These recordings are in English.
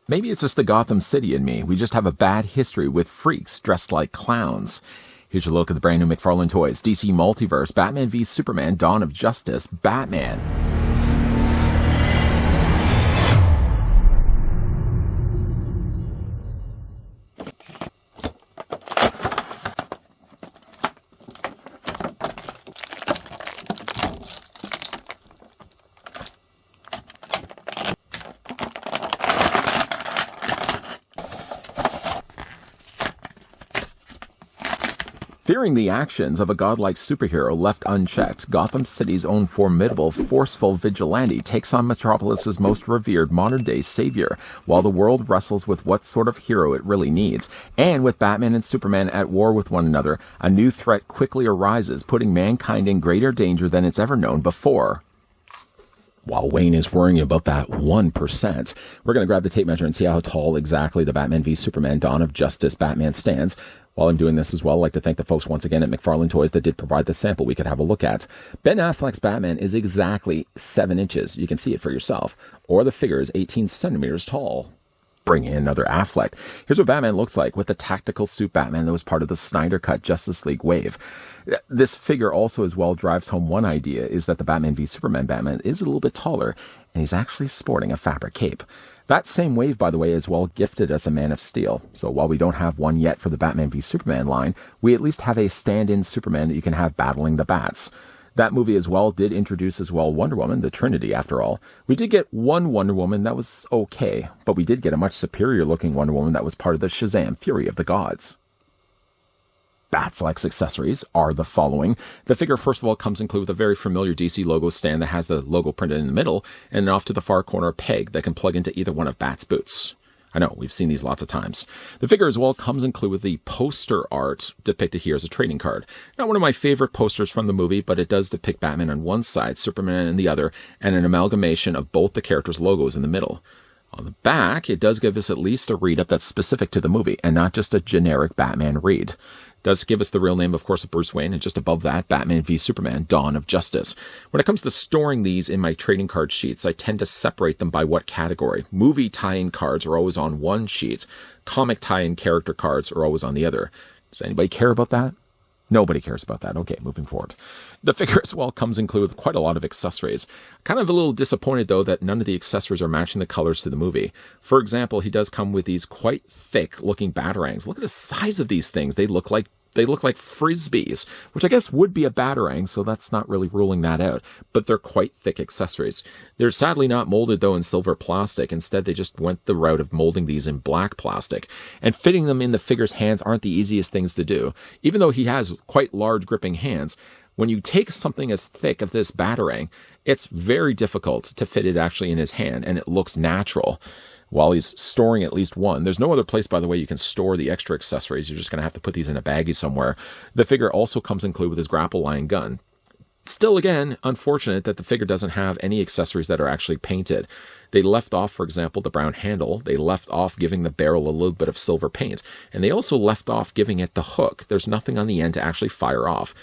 Maybe it's just the Gotham City in me. We just have a bad history with freaks dressed like clowns. Here's a look at the brand new McFarlane toys. DC Multiverse, Batman v Superman, Dawn of Justice, Batman. Fearing the actions of a godlike superhero left unchecked, Gotham City's own formidable, forceful vigilante takes on Metropolis's most revered modern-day savior, while the world wrestles with what sort of hero it really needs. And with Batman and Superman at war with one another, a new threat quickly arises, putting mankind in greater danger than it's ever known before. While Wayne is worrying about that 1%, we're going to grab the tape measure and see how tall exactly the Batman v Superman Dawn of Justice Batman stands. While I'm doing this as well, I'd like to thank the folks once again at McFarlane Toys that did provide the sample we could have a look at. Ben Affleck's Batman is exactly 7 inches. You can see it for yourself. Or the figure is 18 centimeters tall. Bring in another Affleck. Here's what Batman looks like with the tactical suit Batman that was part of the Snyder Cut Justice League wave. This figure also as well drives home one idea, is that the Batman v Superman Batman is a little bit taller, and he's actually sporting a fabric cape. That same wave, by the way, as well gifted us a Man of Steel. So while we don't have one yet for the Batman v Superman line, we at least have a stand-in Superman that you can have battling the bats. That movie as well did introduce as well Wonder Woman, the Trinity after all. We did get one Wonder Woman that was okay, but we did get a much superior looking Wonder Woman that was part of the Shazam Fury of the Gods. Batfleck's accessories are the following. The figure, first of all, comes included with a very familiar DC logo stand that has the logo printed in the middle, and off to the far corner a peg that can plug into either one of Bat's boots. I know, we've seen these lots of times. The figure as well comes included with the poster art depicted here as a trading card. Not one of my favorite posters from the movie, but it does depict Batman on one side, Superman on the other, and an amalgamation of both the characters' logos in the middle. On the back, it does give us at least a read-up that's specific to the movie, and not just a generic Batman read. It does give us the real name, of course, of Bruce Wayne, and just above that, Batman v Superman, Dawn of Justice. When it comes to storing these in my trading card sheets, I tend to separate them by what category. Movie tie-in cards are always on one sheet. Comic tie-in character cards are always on the other. Does anybody care about that? Nobody cares about that. Okay, moving forward. The figure as well comes included with quite a lot of accessories. Kind of a little disappointed, though, that none of the accessories are matching the colors to the movie. For example, he does come with these quite thick-looking batarangs. Look at the size of these things. They look like frisbees, which I guess would be a batarang, so that's not really ruling that out. But they're quite thick accessories. They're sadly not molded, though, in silver plastic. Instead, they just went the route of molding these in black plastic. And fitting them in the figure's hands aren't the easiest things to do. Even though he has quite large gripping hands, when you take something as thick as this batarang, it's very difficult to fit it actually in his hand, and it looks natural. While he's storing at least one. There's no other place, by the way, you can store the extra accessories. You're just going to have to put these in a baggie somewhere. The figure also comes included with his grapple line gun. Still, again, unfortunate that the figure doesn't have any accessories that are actually painted. They left off, for example, the brown handle. They left off giving the barrel a little bit of silver paint. And they also left off giving it the hook. There's nothing on the end to actually fire off.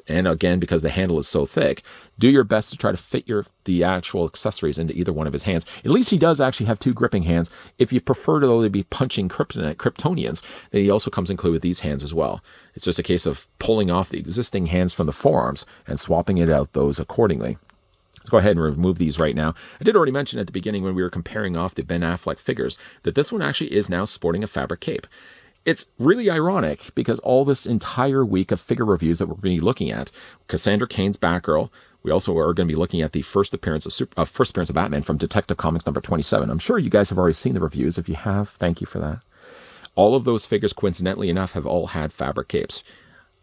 And again, because the handle is so thick, do your best to try to fit the actual accessories into either one of his hands. At least he does actually have two gripping hands. If you prefer to, though, to be punching Kryptonians, then he also comes included with these hands as well. It's just a case of pulling off the existing hands from the forearms and swapping it out those accordingly. Let's go ahead and remove these right now. I did already mention at the beginning when we were comparing off the Ben Affleck figures that this one actually is now sporting a fabric cape. It's really ironic because all this entire week of figure reviews that we're going to be looking at, Cassandra Cain's Batgirl, we also are going to be looking at the first appearance of Batman from Detective Comics number 27. I'm sure you guys have already seen the reviews. If you have, thank you for that. All of those figures, coincidentally enough, have all had fabric capes.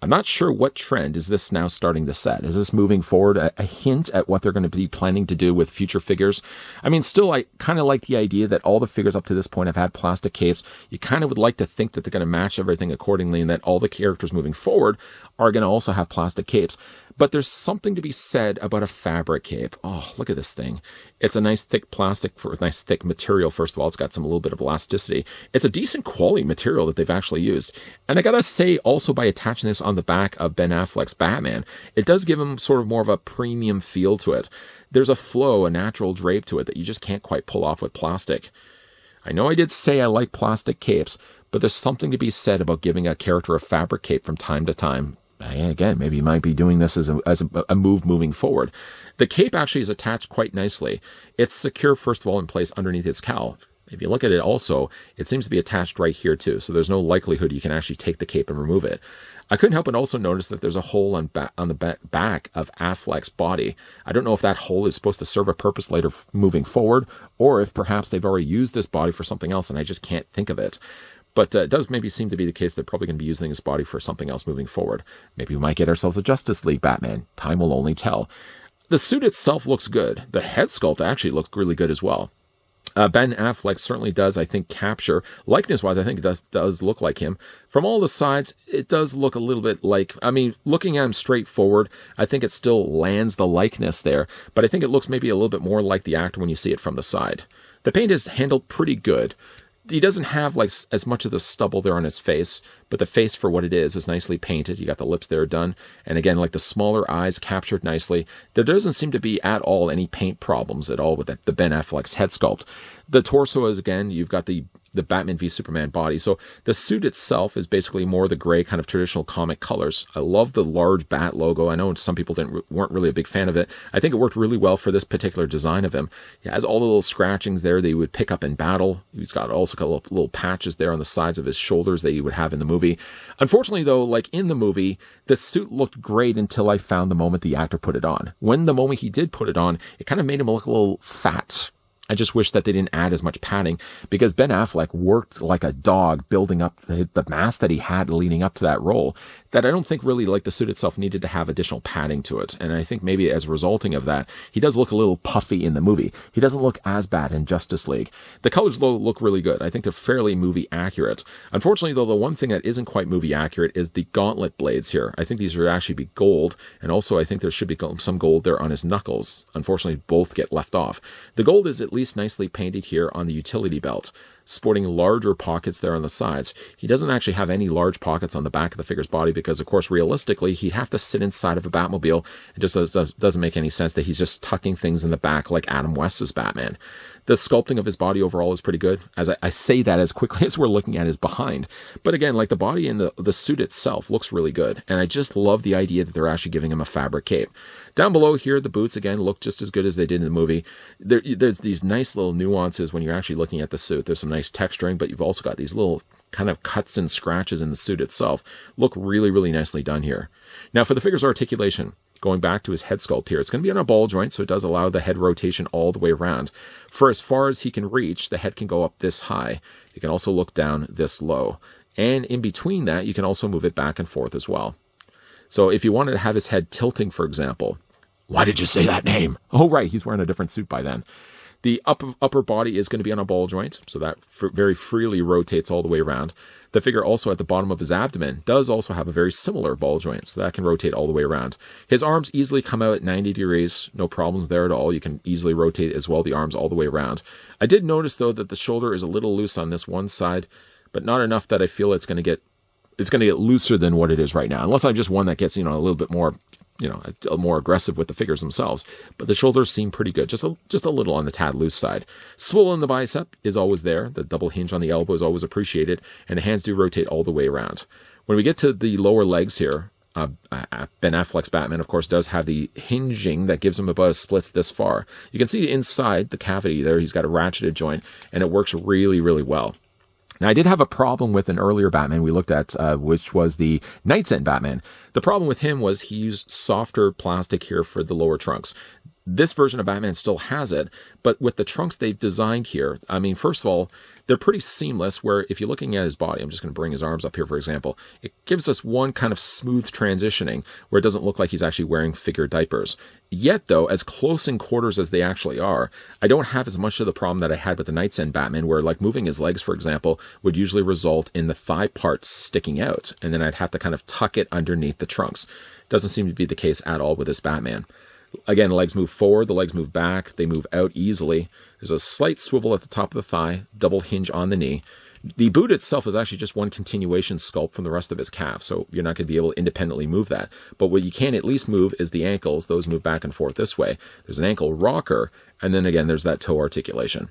I'm not sure what trend is this now starting to set. Is this moving forward a hint at what they're going to be planning to do with future figures? I mean, still, I kind of like the idea that all the figures up to this point have had plastic capes. You kind of would like to think that they're going to match everything accordingly and that all the characters moving forward are going to also have plastic capes. But there's something to be said about a fabric cape. Oh, look at this thing. It's a nice thick plastic, for a nice thick material. First of all, it's got a little bit of elasticity. It's a decent quality material that they've actually used. And I gotta say, also by attaching this on the back of Ben Affleck's Batman, it does give him sort of more of a premium feel to it. There's a flow, a natural drape to it that you just can't quite pull off with plastic. I know I did say I like plastic capes, but there's something to be said about giving a character a fabric cape from time to time. Again, maybe you might be doing this as a move moving forward. The cape actually is attached quite nicely. It's secure, first of all, in place underneath his cowl. If you look at it also, it seems to be attached right here too, so there's no likelihood you can actually take the cape and remove it. I couldn't help but also notice that there's a hole on the back of Affleck's body. I don't know if that hole is supposed to serve a purpose later moving forward, or if perhaps they've already used this body for something else and I just can't think of it. But it does maybe seem to be the case they're probably going to be using his body for something else moving forward. Maybe we might get ourselves a Justice League Batman. Time will only tell. The suit itself looks good. The head sculpt actually looks really good as well. Ben Affleck certainly does, I think, capture, likeness-wise, I think it does look like him. From all the sides, it does look a little bit like, I mean, looking at him straight forward, I think it still lands the likeness there, but I think it looks maybe a little bit more like the actor when you see it from the side. The paint is handled pretty good. He doesn't have like as much of the stubble there on his face, but the face for what it is nicely painted. You got the lips there done. And again, like the smaller eyes captured nicely. There doesn't seem to be at all any paint problems at all with the Ben Affleck's head sculpt. The torso is, again, you've got the Batman v Superman body. So the suit itself is basically more the gray kind of traditional comic colors. I love the large bat logo. I know some people weren't really a big fan of it. I think it worked really well for this particular design of him. He has all the little scratchings there that you would pick up in battle. He's also got little patches there on the sides of his shoulders that you would have in the movie. Unfortunately, though, like in the movie, the suit looked great until I found the moment the actor put it on. When the moment he did put it on, it kind of made him look a little fat. I just wish that they didn't add as much padding, because Ben Affleck worked like a dog building up the mass that he had leading up to that role, that I don't think really, like, the suit itself needed to have additional padding to it. And I think maybe as a resulting of that, he does look a little puffy in the movie. He doesn't look as bad in Justice League. The colors, though, look really good. I think they're fairly movie accurate. Unfortunately, though, the one thing that isn't quite movie accurate is the gauntlet blades here. I think these would actually be gold, and also I think there should be some gold there on his knuckles. Unfortunately, both get left off. The gold is at least nicely painted here on the utility belt, sporting larger pockets there on the sides. He doesn't actually have any large pockets on the back of the figure's body because, of course, realistically, he'd have to sit inside of a Batmobile. It just doesn't make any sense that he's just tucking things in the back like Adam West's Batman. The sculpting of his body overall is pretty good. As I say that as quickly as we're looking at his behind. But again, like the body and the suit itself looks really good. And I just love the idea that they're actually giving him a fabric cape. Down below here, the boots, again, look just as good as they did in the movie. There's these nice little nuances when you're actually looking at the suit. There's some nice texturing, but you've also got these little kind of cuts and scratches in the suit itself. Look really, really nicely done here. Now, for the figure's articulation, going back to his head sculpt here, it's going to be on a ball joint, so it does allow the head rotation all the way around. For as far as he can reach, the head can go up this high. You can also look down this low. And in between that, you can also move it back and forth as well. So if you wanted to have his head tilting, for example, why did you say that name? Oh, right, he's wearing a different suit by then. The upper body is going to be on a ball joint, so that very freely rotates all the way around. The figure also at the bottom of his abdomen does also have a very similar ball joint, so that can rotate all the way around. His arms easily come out at 90 degrees, no problems there at all. You can easily rotate as well the arms all the way around. I did notice, though, that the shoulder is a little loose on this one side, but not enough that I feel it's going to get looser than what it is right now, unless I'm just one that gets, a little bit more, more aggressive with the figures themselves. But the shoulders seem pretty good, just a little on the tad loose side. Swivel in the bicep is always there. The double hinge on the elbow is always appreciated, and the hands do rotate all the way around. When we get to the lower legs here, Ben Affleck's Batman, of course, does have the hinging that gives him about a splits this far. You can see inside the cavity there, he's got a ratcheted joint, and it works really, really well. Now, I did have a problem with an earlier Batman we looked at, which was the Night's End Batman. The problem with him was he used softer plastic here for the lower trunks. This version of Batman still has it, but with the trunks they've designed here, I mean, first of all, they're pretty seamless, where if you're looking at his body, I'm just going to bring his arms up here, for example, it gives us one kind of smooth transitioning where it doesn't look like he's actually wearing figure diapers. Yet, though, as close in quarters as they actually are, I don't have as much of the problem that I had with the Night's End Batman, where, like, moving his legs, for example, would usually result in the thigh parts sticking out, and then I'd have to kind of tuck it underneath the trunks. Doesn't seem to be the case at all with this Batman. Again, the legs move forward, the legs move back, they move out easily. There's a slight swivel at the top of the thigh, double hinge on the knee. The boot itself is actually just one continuation sculpt from the rest of his calf, so you're not going to be able to independently move that. But what you can at least move is the ankles. Those move back and forth this way. There's an ankle rocker, and then again, there's that toe articulation.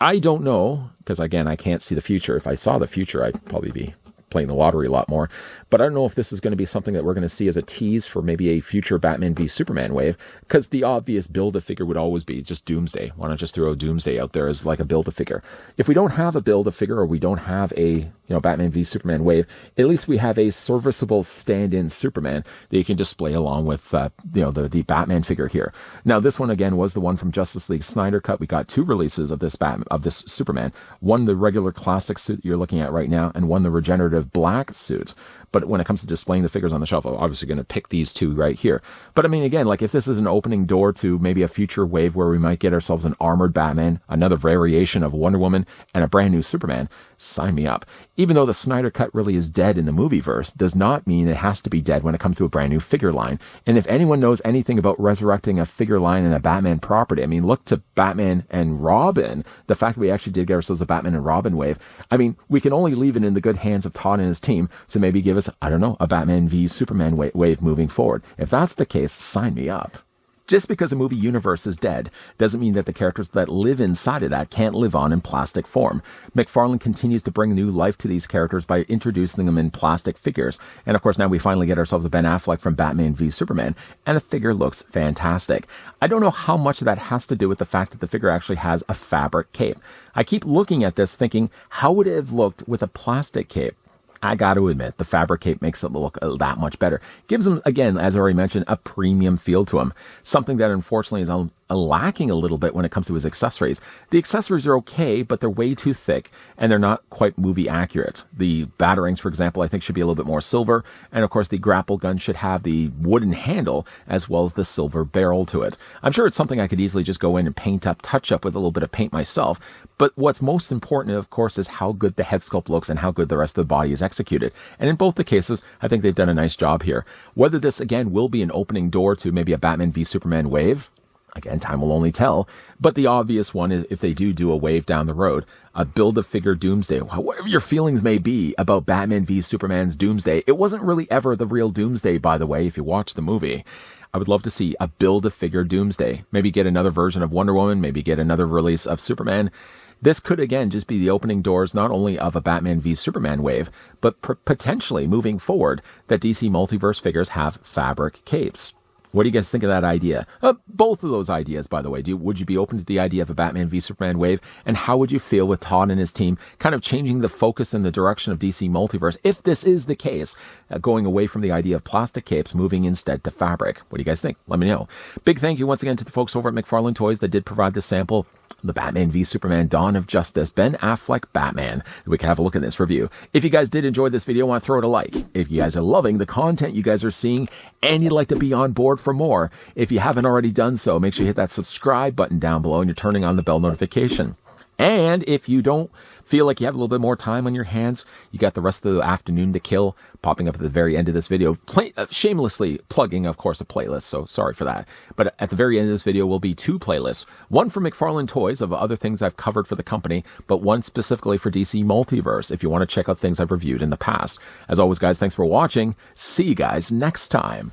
I don't know, because again, I can't see the future. If I saw the future, I'd probably be playing the lottery a lot more. But I don't know if this is going to be something that we're going to see as a tease for maybe a future Batman v Superman wave, because the obvious Build-A-Figure would always be just Doomsday. Why not just throw Doomsday out there as like a Build-A-Figure? If we don't have a Build-A-Figure, or we don't have a Batman v Superman wave, at least we have a serviceable stand-in Superman that you can display along with the Batman figure here. Now this one again was the one from Justice League Snyder Cut. We got 2 releases of this Superman. One the regular classic suit you're looking at right now, and one the regenerative black suit. But when it comes to displaying the figures on the shelf, I'm obviously going to pick these 2 right here. But I mean, again, like if this is an opening door to maybe a future wave where we might get ourselves an armored Batman, another variation of Wonder Woman, and a brand new Superman, sign me up. Even though the Snyder Cut really is dead in the movieverse, does not mean it has to be dead when it comes to a brand new figure line. And if anyone knows anything about resurrecting a figure line in a Batman property, I mean, look to Batman and Robin. The fact that we actually did get ourselves a Batman and Robin wave, I mean, we can only leave it in the good hands of Todd and his team to maybe give us, I don't know, a Batman v Superman wave moving forward. If that's the case, sign me up. Just because a movie universe is dead doesn't mean that the characters that live inside of that can't live on in plastic form. McFarlane continues to bring new life to these characters by introducing them in plastic figures. And of course, now we finally get ourselves a Ben Affleck from Batman v Superman, and the figure looks fantastic. I don't know how much of that has to do with the fact that the figure actually has a fabric cape. I keep looking at this thinking, how would it have looked with a plastic cape? I got to admit, the fabric cape makes it look that much better. Gives them, again, as I already mentioned, a premium feel to him. Something that unfortunately is lacking a little bit when it comes to his accessories. The accessories are okay, but they're way too thick, and they're not quite movie accurate. The batarangs, for example, I think should be a little bit more silver, and of course the grapple gun should have the wooden handle as well as the silver barrel to it. I'm sure it's something I could easily just go in and paint up, touch up with a little bit of paint myself, but what's most important, of course, is how good the head sculpt looks and how good the rest of the body is executed. And in both the cases, I think they've done a nice job here. Whether this, again, will be an opening door to maybe a Batman v Superman wave, again, time will only tell. But the obvious one is if they do a wave down the road, a Build-A-Figure Doomsday. Whatever your feelings may be about Batman v Superman's Doomsday, it wasn't really ever the real Doomsday, by the way, if you watch the movie. I would love to see a Build-A-Figure Doomsday. Maybe get another version of Wonder Woman, maybe get another release of Superman. This could, again, just be the opening doors not only of a Batman v Superman wave, but potentially moving forward that DC Multiverse figures have fabric capes. What do you guys think of that idea? Both of those ideas, by the way. Would you be open to the idea of a Batman v Superman wave? And how would you feel with Todd and his team kind of changing the focus in the direction of DC Multiverse, if this is the case, going away from the idea of plastic capes, moving instead to fabric? What do you guys think? Let me know. Big thank you once again to the folks over at McFarlane Toys that did provide the sample, the Batman v Superman Dawn of Justice, Ben Affleck Batman. We can have a look at this review. If you guys did enjoy this video, I want to throw it a like. If you guys are loving the content you guys are seeing and you'd like to be on board for more, if you haven't already done so, make sure you hit that subscribe button down below and you're turning on the bell notification. And if you don't feel like you have a little bit more time on your hands, you got the rest of the afternoon to kill, popping up at the very end of this video, shamelessly plugging, of course, a playlist, so sorry for that. But at the very end of this video will be 2 playlists, one for McFarlane Toys of other things I've covered for the company, but one specifically for DC Multiverse if you want to check out things I've reviewed in the past. As always, guys, thanks for watching. See you guys next time.